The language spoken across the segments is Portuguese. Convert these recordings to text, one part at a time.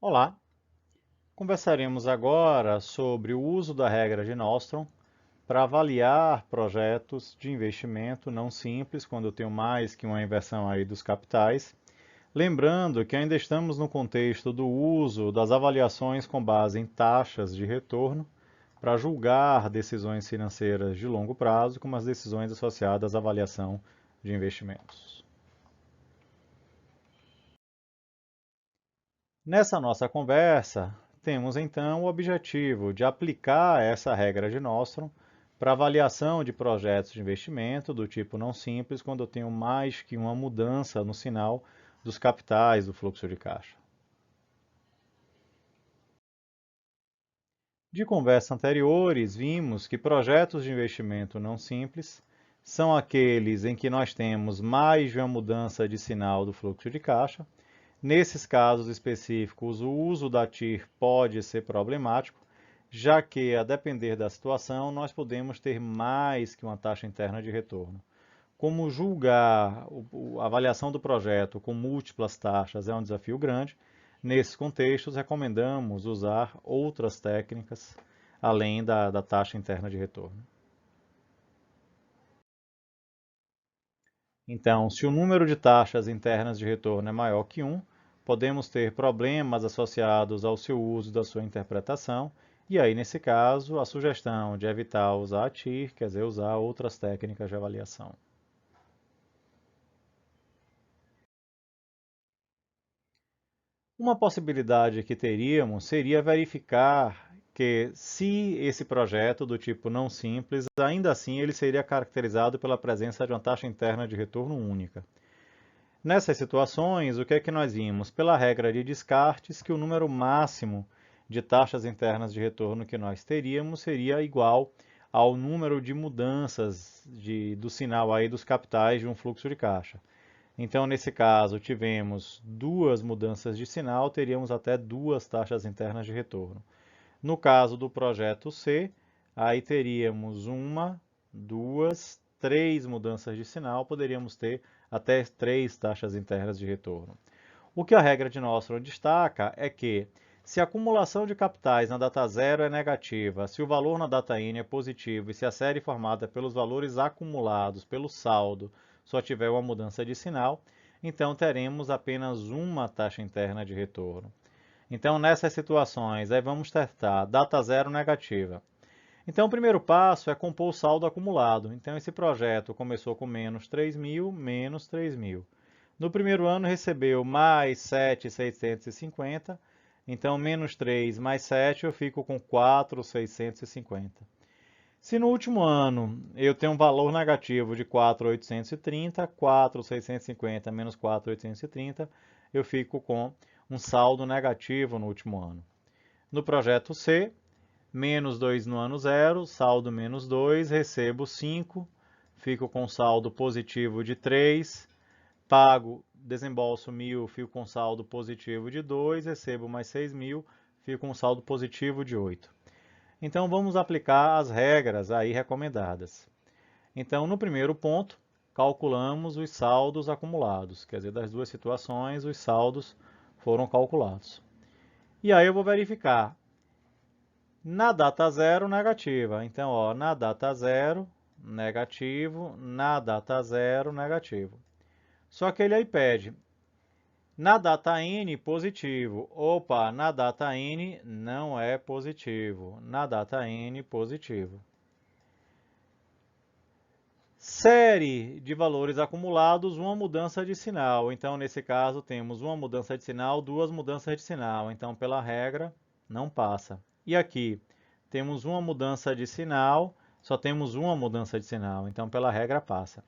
Olá, conversaremos agora sobre o uso da regra de Nostrum para avaliar projetos de investimento não simples, quando eu tenho mais que uma inversão aí dos capitais. Lembrando que ainda estamos no contexto do uso das avaliações com base em taxas de retorno para julgar decisões financeiras de longo prazo, como as decisões associadas à avaliação de investimentos. Nessa nossa conversa, temos então o objetivo de aplicar essa regra de Nostrum para avaliação de projetos de investimento do tipo não simples, quando eu tenho mais que uma mudança no sinal dos capitais do fluxo de caixa. De conversas anteriores, vimos que projetos de investimento não simples são aqueles em que nós temos mais de uma mudança de sinal do fluxo de caixa. Nesses casos específicos, o uso da TIR pode ser problemático, já que, a depender da situação, nós podemos ter mais que uma taxa interna de retorno. Como julgar a avaliação do projeto com múltiplas taxas é um desafio grande, nesses contextos recomendamos usar outras técnicas além da taxa interna de retorno. Então, se o número de taxas internas de retorno é maior que 1, podemos ter problemas associados ao seu uso da sua interpretação, e aí, nesse caso, a sugestão de evitar usar a TIR, quer dizer, usar outras técnicas de avaliação. Uma possibilidade que teríamos seria verificar que, se esse projeto do tipo não simples, ainda assim ele seria caracterizado pela presença de uma taxa interna de retorno única. Nessas situações, o que é que nós vimos? Pela regra de descartes, que o número máximo de taxas internas de retorno que nós teríamos seria igual ao número de mudanças do sinal aí dos capitais de um fluxo de caixa. Então, nesse caso, tivemos duas mudanças de sinal, teríamos até duas taxas internas de retorno. No caso do projeto C, aí teríamos uma, duas, três mudanças de sinal, poderíamos ter até três taxas internas de retorno. O que a regra de Nostrum destaca é que, se a acumulação de capitais na data zero é negativa, se o valor na data N é positivo e se a série formada pelos valores acumulados pelo saldo só tiver uma mudança de sinal, então teremos apenas uma taxa interna de retorno. Então, nessas situações, aí vamos testar data zero negativa. Então, o primeiro passo é compor o saldo acumulado. Então, esse projeto começou com menos 3.000, menos 3.000. No primeiro ano, recebeu mais 7.650. Então, menos 3 mais 7, eu fico com 4.650. Se no último ano eu tenho um valor negativo de 4.830, 4.650 menos 4.830, eu fico com um saldo negativo no último ano. No projeto C, menos 2 no ano 0, saldo menos 2, recebo 5, fico com saldo positivo de 3, pago, desembolso 1.000, fico com saldo positivo de 2, recebo mais 6.000, fico com saldo positivo de 8. Então vamos aplicar as regras aí recomendadas. Então, no primeiro ponto, calculamos os saldos acumulados, quer dizer, das duas situações, os saldos foram calculados. E aí eu vou verificar na data zero, negativa. Então, ó, na data zero, negativo, na data zero, negativo. Só que ele aí pede, na data N, positivo. Opa, na data N não é positivo. Na data N, positivo. Série de valores acumulados, uma mudança de sinal. Então, nesse caso, temos uma mudança de sinal, duas mudanças de sinal. Então, pela regra, não passa. E aqui, temos uma mudança de sinal, só temos uma mudança de sinal. Então, pela regra, passa.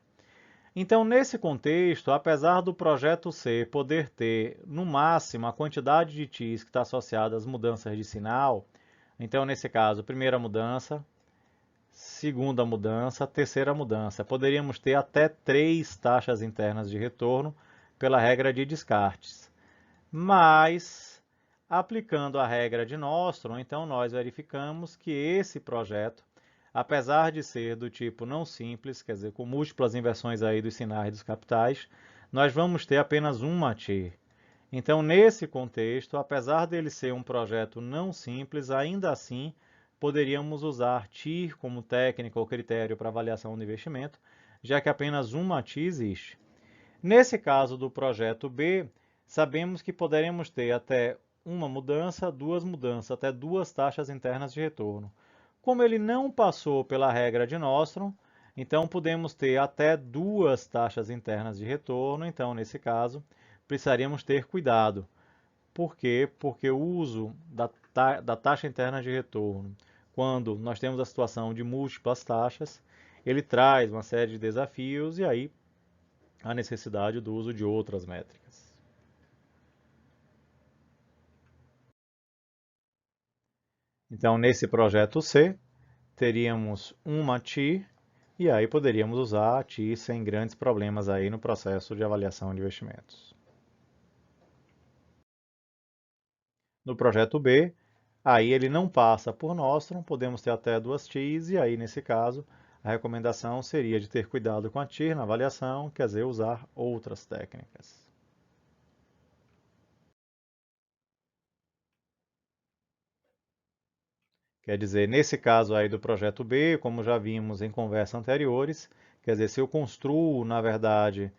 Então, nesse contexto, apesar do projeto C poder ter, no máximo, a quantidade de TIs que está associada às mudanças de sinal, então, nesse caso, primeira mudança, segunda mudança, terceira mudança. Poderíamos ter até três taxas internas de retorno pela regra de descartes. Mas, aplicando a regra de Nostrum, então nós verificamos que esse projeto, apesar de ser do tipo não simples, quer dizer, com múltiplas inversões aí dos sinais dos capitais, nós vamos ter apenas uma TIR. Então, nesse contexto, apesar dele ser um projeto não simples, ainda assim poderíamos usar TIR como técnica ou critério para avaliação do investimento, já que apenas uma TIR existe. Nesse caso do projeto B, sabemos que poderemos ter até uma mudança, duas mudanças, até duas taxas internas de retorno. Como ele não passou pela regra de Nostrum, então podemos ter até duas taxas internas de retorno, então nesse caso precisaríamos ter cuidado. Por quê? Porque o uso da taxa interna de retorno, quando nós temos a situação de múltiplas taxas, ele traz uma série de desafios e aí a necessidade do uso de outras métricas. Então, nesse projeto C, teríamos uma TI e aí poderíamos usar a TI sem grandes problemas aí no processo de avaliação de investimentos. No projeto B, aí ele não passa por Nostrum, podemos ter até duas TIs e aí nesse caso a recomendação seria de ter cuidado com a TIR na avaliação, quer dizer, usar outras técnicas. Quer dizer, nesse caso aí do projeto B, como já vimos em conversas anteriores, quer dizer, se eu construo, na verdade,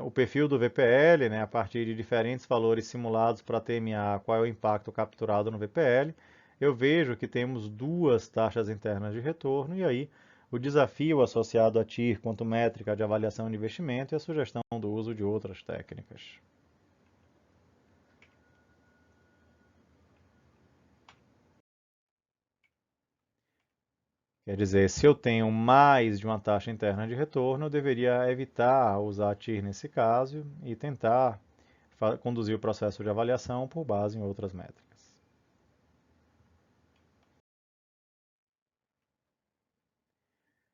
o perfil do VPL, né, a partir de diferentes valores simulados para determinar qual é o impacto capturado no VPL, eu vejo que temos duas taxas internas de retorno e aí o desafio associado a TIR quanto métrica de avaliação de investimento e a sugestão do uso de outras técnicas. Quer dizer, se eu tenho mais de uma taxa interna de retorno, eu deveria evitar usar TIR nesse caso e tentar conduzir o processo de avaliação por base em outras métricas.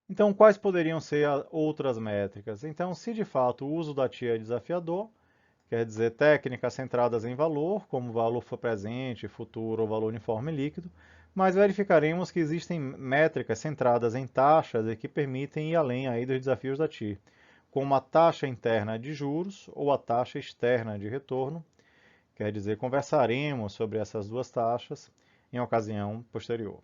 Então, quais poderiam ser outras métricas? Então, se de fato o uso da TIR é desafiador, quer dizer, técnicas centradas em valor, como valor presente, futuro ou valor uniforme líquido, mas verificaremos que existem métricas centradas em taxas e que permitem ir além aí dos desafios da TI, como a taxa interna de juros ou a taxa externa de retorno, quer dizer, conversaremos sobre essas duas taxas em ocasião posterior.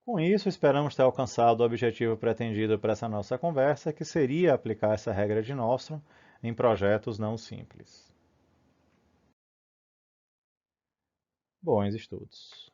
Com isso, esperamos ter alcançado o objetivo pretendido para essa nossa conversa, que seria aplicar essa regra de Nostrum em projetos não simples. Bons estudos!